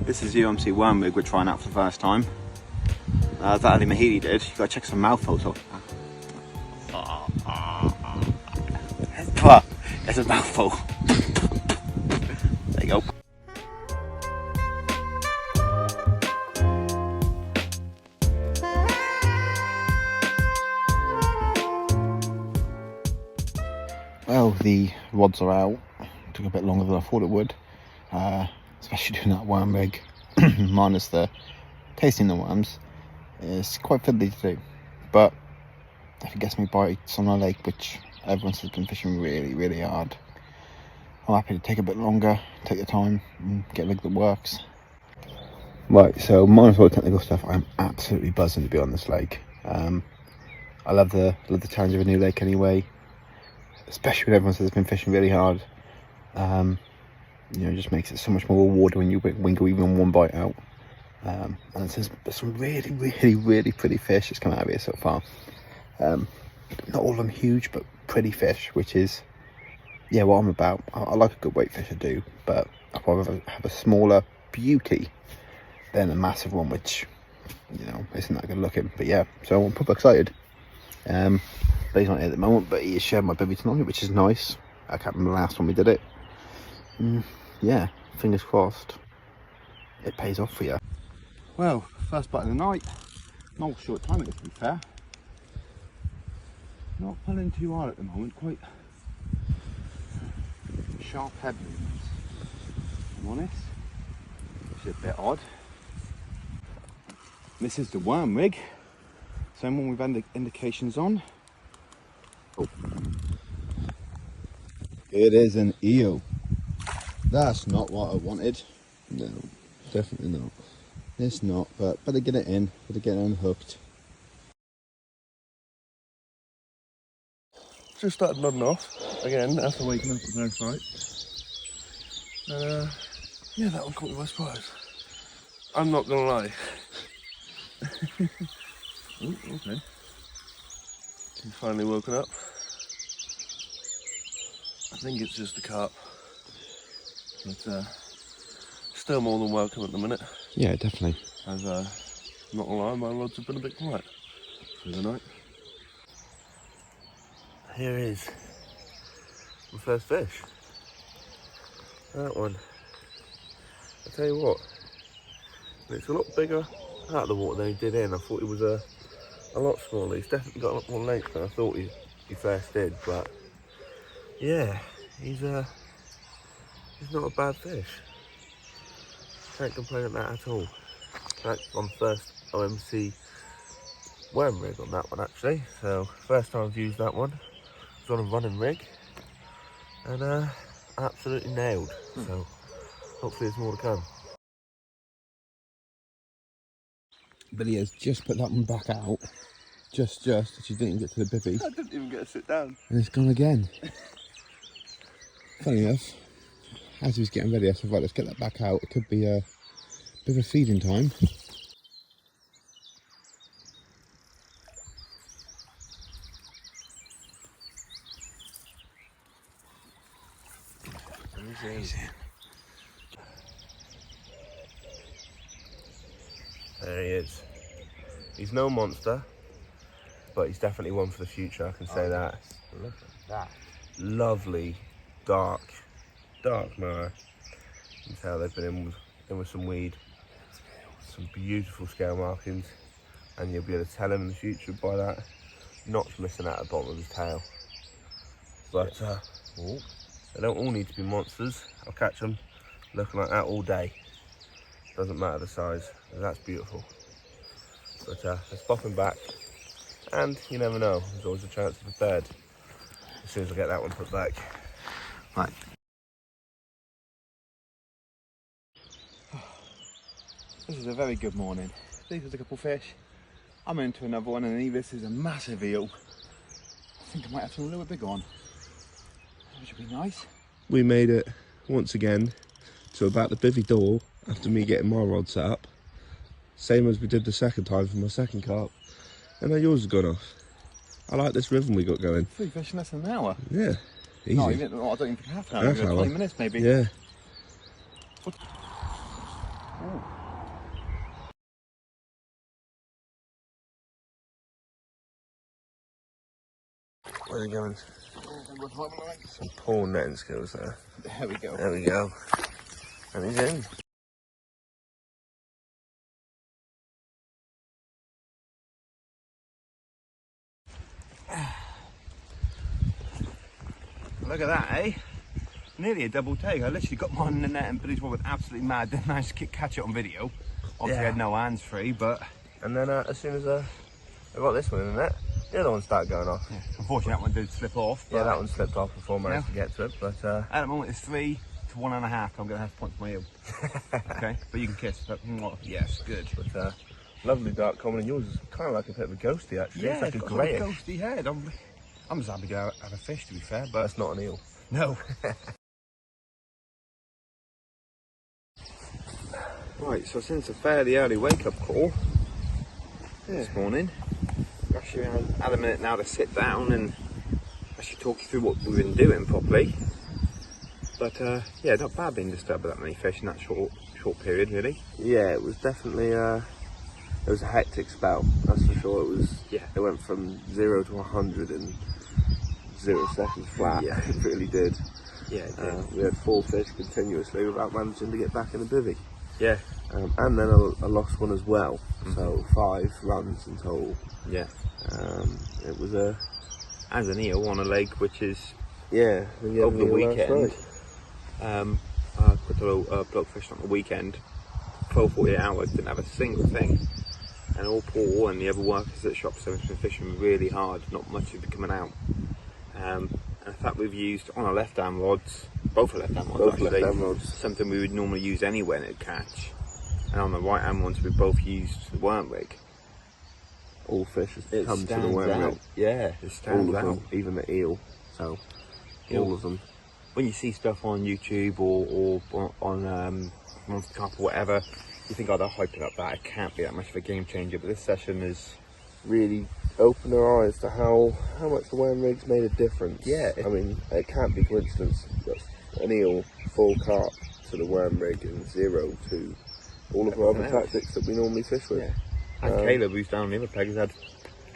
This is the UMC worm rig we're trying out for the first time. That Milemead did. You gotta check some mouthfuls off. It's a mouthful. There you go. Well, the rods are out. Took a bit longer than I thought it would, especially doing that worm rig, minus the tasting the worms. It's quite fiddly to do, but if it gets me bites on a lake, which everyone says has been fishing really hard, I'm happy to take a bit longer, take the time, and get a rig that works. Right, so minus all the technical stuff, I'm absolutely buzzing to be on this lake. I love the challenge of a new lake anyway, especially when everyone says it's been fishing really hard. You know, it just makes it so much more rewarding when you wingle even one bite out. And there's some really pretty fish that's come out of here so far. Not all of them huge, but pretty fish, which is, yeah, what I'm about. I like a good weight fish, I do, but I'd rather have a smaller beauty than a massive one, which, you know, isn't that good looking. But yeah, so I'm proper excited. But he's not here at the moment, but he is sharing my bivvy tonight, which is nice. I can't remember the last time we did it. Yeah, fingers crossed it pays off for you. Well, first bite of the night. Not a short time, to be fair. Not pulling too hard at the moment, quite sharp headwinds, if I'm honest, which is a bit odd. This is the worm rig, same one we've had indications on. Oh. It is an eel. That's not what I wanted. No, definitely not. It's not, but better get it in, better get it unhooked. Just started nodding off again after waking up at the first night. Yeah, that one caught me by surprise. I'm not gonna lie. Oh, okay. He's finally woken up. I think it's just a carp. But still more than welcome at the minute. Yeah, definitely. As not gonna lie, my rods have been a bit quiet through the night. Here is my first fish. That one. I tell you what, it's a lot bigger out of the water than he did in. I thought he was a lot smaller. He's definitely got a lot more length than I thought he first did. But yeah, he's not a bad fish. Can't complain at that at all. That's on first OMC worm rig on that one actually. So first time I've used that one. It's on a running rig and absolutely nailed. So hopefully there's more to come. But he has just put that one back out. Just she didn't even get to the bivvy. I didn't even get to sit down. And it's gone again. Funny enough, as he was getting ready, I said, right, let's get that back out. It could be a bit of a feeding time. There he is. He's no monster, but he's definitely one for the future, I can say that. Look at that. Lovely, dark mirror. You can tell they've been in with some weed. Some beautiful scale markings, and you'll be able to tell him in the future by that notch missing out the bottom of his tail. But they don't all need to be monsters. I'll catch them looking like that all day. Doesn't matter the size, that's beautiful. But let's pop him back, and you never know, there's always a chance of a third as soon as I get that one put back. Right. This is a very good morning. These was a couple fish. I'm into another one, and this is a massive eel. I think I might have some a little bit big on, which would be nice. We made it once again to about the bivvy door after me getting my rod set up. Same as we did the second time for my second carp. And now yours has gone off. I like this rhythm we got going. 3 fish in less than an hour. Yeah, easy. No, I don't even think half an hour. Half hour. 20 minutes maybe. Yeah. Ooh. Where are you going? Some poor netting skills there. There we go. There we go. And he's in. Look at that, eh? Nearly a double take. I literally got mine in the net and Billy's one went absolutely mad. Then managed to catch it on video. Obviously, I had no hands free, but. And then as soon as I got this one in the net, the other one started going off. Yeah, unfortunately, that one did slip off. Yeah, that one slipped off before I managed to get to it. But at the moment, it's 3 to 1.5. I'm going to have to point to my heel. Okay, but you can kiss. But, yes, good. But lovely dark common, and yours is kind of like a bit of a ghosty actually. Yeah, it's like it's a got greyish. a ghosty head. I'm just happy to have a fish, to be fair, but that's not an eel. No. Right, so since a fairly early wake-up call this morning, actually had a minute now to sit down and actually talk you through what we've been doing properly. But yeah, not bad being disturbed by that many fish in that short period, really. Yeah, it was definitely it was a hectic spell, that's for sure. It was. Yeah. It went from 0 to 100 in 0 seconds flat. Yeah. It really did. Yeah, it did. We had 4 fish continuously without managing to get back in the bivvy. Yeah. And then a lost one as well. So 5 runs in total. Yeah. It was a. As an eel on a lake which is Yeah. over the weekend. I put a little bloke fish on the weekend. 12-48 hours, didn't have a single thing. And all Paul and the other workers at shops have been fishing really hard, not much has been coming out. And in fact, we've used on our left-hand rods, both our left-hand rods Both actually, left-hand rods. something we would normally use anywhere and it'd catch. And on the right-hand ones, we both used the worm rig. All fish It come to the stands worm out. rig. Yeah, it stands All of out. them, even the eel. So all of them. When you see stuff on YouTube or on Cup or whatever, you think, oh, they're hyping up that. It can't be that much of a game changer. But this session is really opened our eyes to how much the worm rig's made a difference. Yeah. I mean, it can't be coincidence. That's an eel, full carp to the worm rig and 0 to all of our other tactics that we normally fish with. Yeah. And Caleb, who's down on the other peg,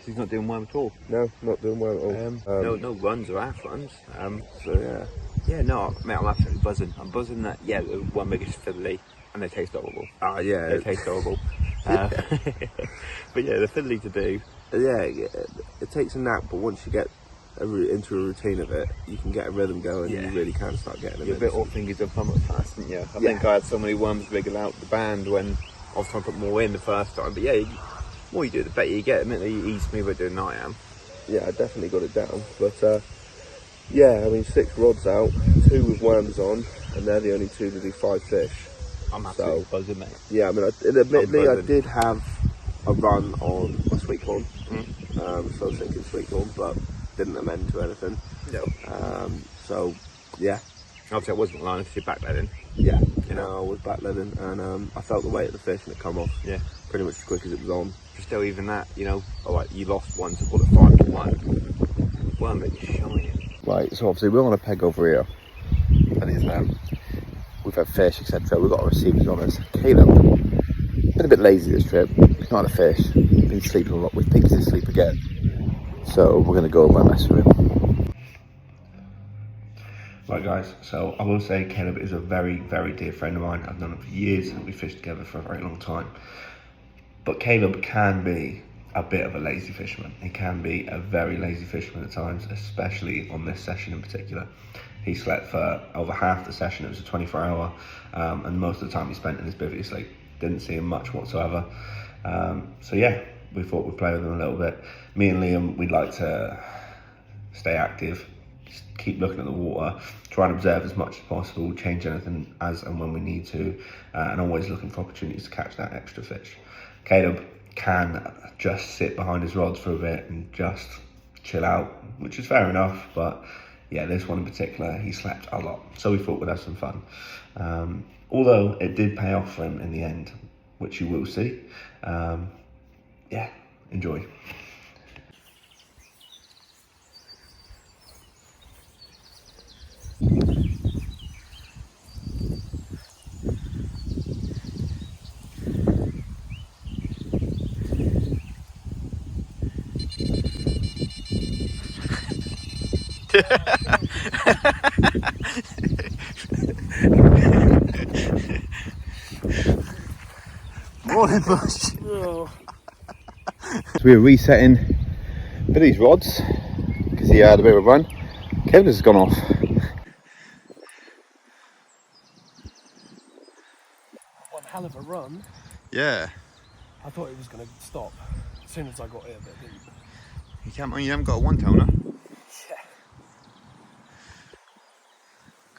he's not doing worm at all. No, not doing well at all. No runs or half runs. So yeah. Yeah, no, mate, I'm absolutely buzzing. I'm buzzing that, yeah, the one rig is fiddly and they taste horrible. Ah, yeah. They taste horrible. But yeah, they're fiddly to do. Yeah, it takes a nap, but once you get into a routine of it, you can get a rhythm going. Yeah. And you really can start getting a You're a bit off fingers of thumb at fast, didn't you? I think I had so many worms wriggle out the band when I was trying to put more in the first time. But yeah, the more you do, the better you get. Admittedly, you ease smoother doing than I am. Yeah, I definitely got it down. But yeah, I mean, 6 rods out, 2 with worms on, and they're the only 2 to do 5 fish. I'm absolutely buzzing, mate. Yeah, I mean, admittedly, I did have a run on my sweet corn. So I was thinking sweet corn, but didn't amend to anything. No. So, yeah. Obviously, I wasn't lying if you're backleading. Yeah, I was backleading, and I felt the weight of the fish, and it come off pretty much as quick as it was on. Still, even that, alright, you lost one, so call it 5 to 1. Worm rig is shining. Right, so obviously we're on a peg over here, and it's, we've had fish, etc. We've got our receivers on us. Caleb, been a bit lazy this trip. He's not had a fish. Been sleeping a lot. We think he's asleep again. So we're going to go over and mess with him. Right guys, so I will say Caleb is a very, very dear friend of mine. I've known him for years and we fished together for a very long time. But Caleb can be a bit of a lazy fisherman. He can be a very lazy fisherman at times, especially on this session in particular. He slept for over half the session. It was a 24-hour, and most of the time he spent in his bivvy asleep. Didn't see him much whatsoever. So yeah, we thought we'd play with him a little bit. Me and Liam, we'd like to stay active, just keep looking at the water, try and observe as much as possible, change anything as and when we need to, and always looking for opportunities to catch that extra fish. Caleb can just sit behind his rods for a bit and just chill out, which is fair enough, but yeah, this one in particular, he slept a lot, so we thought we'd have some fun. Although it did pay off for him in the end, which you will see. Yeah, enjoy. Morning, Bush. Oh. So we were resetting Billy's rods because he had a bit of a run. Kevin's has gone off. One hell of a run. Yeah. I thought it was going to stop as soon as I got here, but it didn't. You haven't got a one toner. Yeah.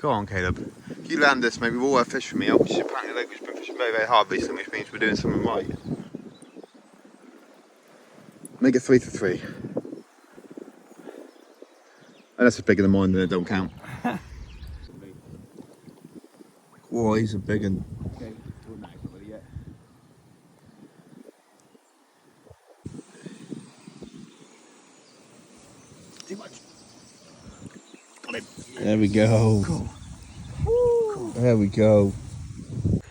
Go on, Caleb. If you land this, maybe we'll have fish for me. Which apparently like we've been fishing very, very hard recently, which means we're doing something right. Make it 3 to 3. Unless it's bigger than mine, then it don't count. Whoa, he's a big one. Okay, we're not ready yet. Too much. Got him. There we go. Cool. There we go.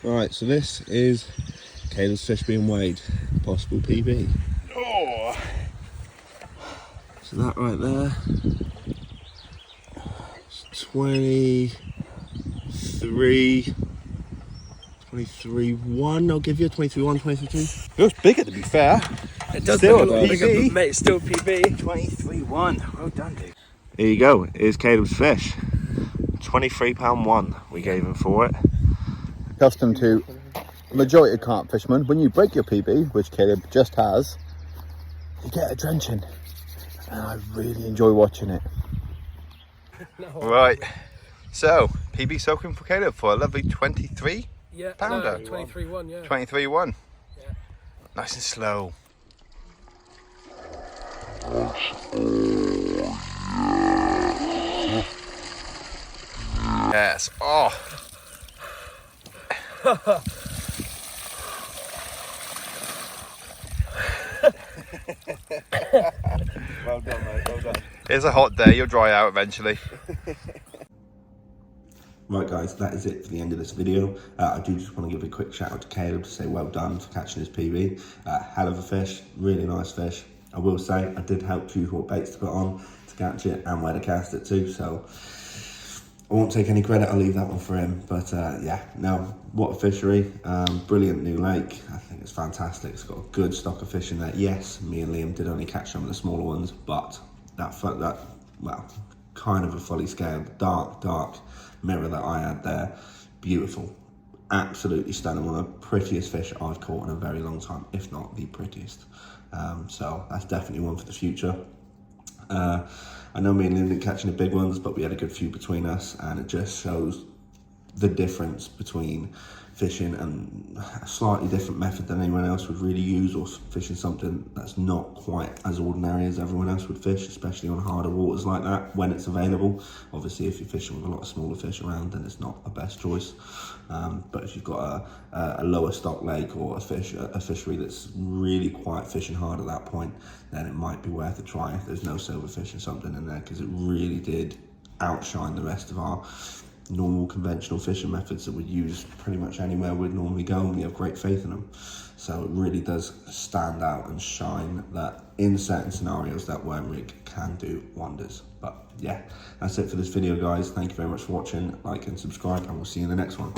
Right, so this is Caleb's fish being weighed. Possible PB. Oh. So that right there. It's 23.1. I'll give you a 23.1, 23.2. Looks bigger, to be fair. It does Still look a a lot bigger, PB. but mate, it's still PB. 23.1. Well done, dude. Here you go. Here's Caleb's fish. £23.1 we gave him for it. Accustomed to the majority of carp fishermen, when you break your PB, which Caleb just has, you get a drenching. And I really enjoy watching it. No. Right. So, PB soaking for Caleb for a lovely 23. Yeah, Pounder. no, 23.1, yeah. 23.1. Yeah. Nice and slow. Yes. Oh. Well done, mate. Well done. It's a hot day. You'll dry out eventually. Right guys, that is it for the end of this video. I do just want to give a quick shout out to Caleb to say well done for catching his PB. Hell of a fish, really nice fish. I will say I did help choose what baits to put on to catch it and where to cast it to, so I won't take any credit, I'll leave that one for him. But yeah, no, what a fishery. Brilliant new lake. I think it's fantastic. It's got a good stock of fish in there. Yes, me and Liam did only catch some of the smaller ones, but that well, kind of a fully scaled, dark mirror that I had there, beautiful. Absolutely stunning. One of the prettiest fish I've caught in a very long time, if not the prettiest. So that's definitely one for the future. I know me and Liam didn't catch any big ones, but we had a good few between us, and it just shows the difference between fishing and a slightly different method than anyone else would really use, or fishing something that's not quite as ordinary as everyone else would fish, especially on harder waters like that when it's available. Obviously, if you're fishing with a lot of smaller fish around, then it's not the best choice. But if you've got a lower stock lake or a fishery that's really quite fishing hard at that point, then it might be worth a try if there's no silverfish or something in there, because it really did outshine the rest of our normal conventional fishing methods that we use pretty much anywhere we'd normally go, and we have great faith in them. So it really does stand out and shine that in certain scenarios that worm rig can do wonders. But yeah, that's it for this video guys. Thank you very much for watching. Like and subscribe, and we'll see you in the next one.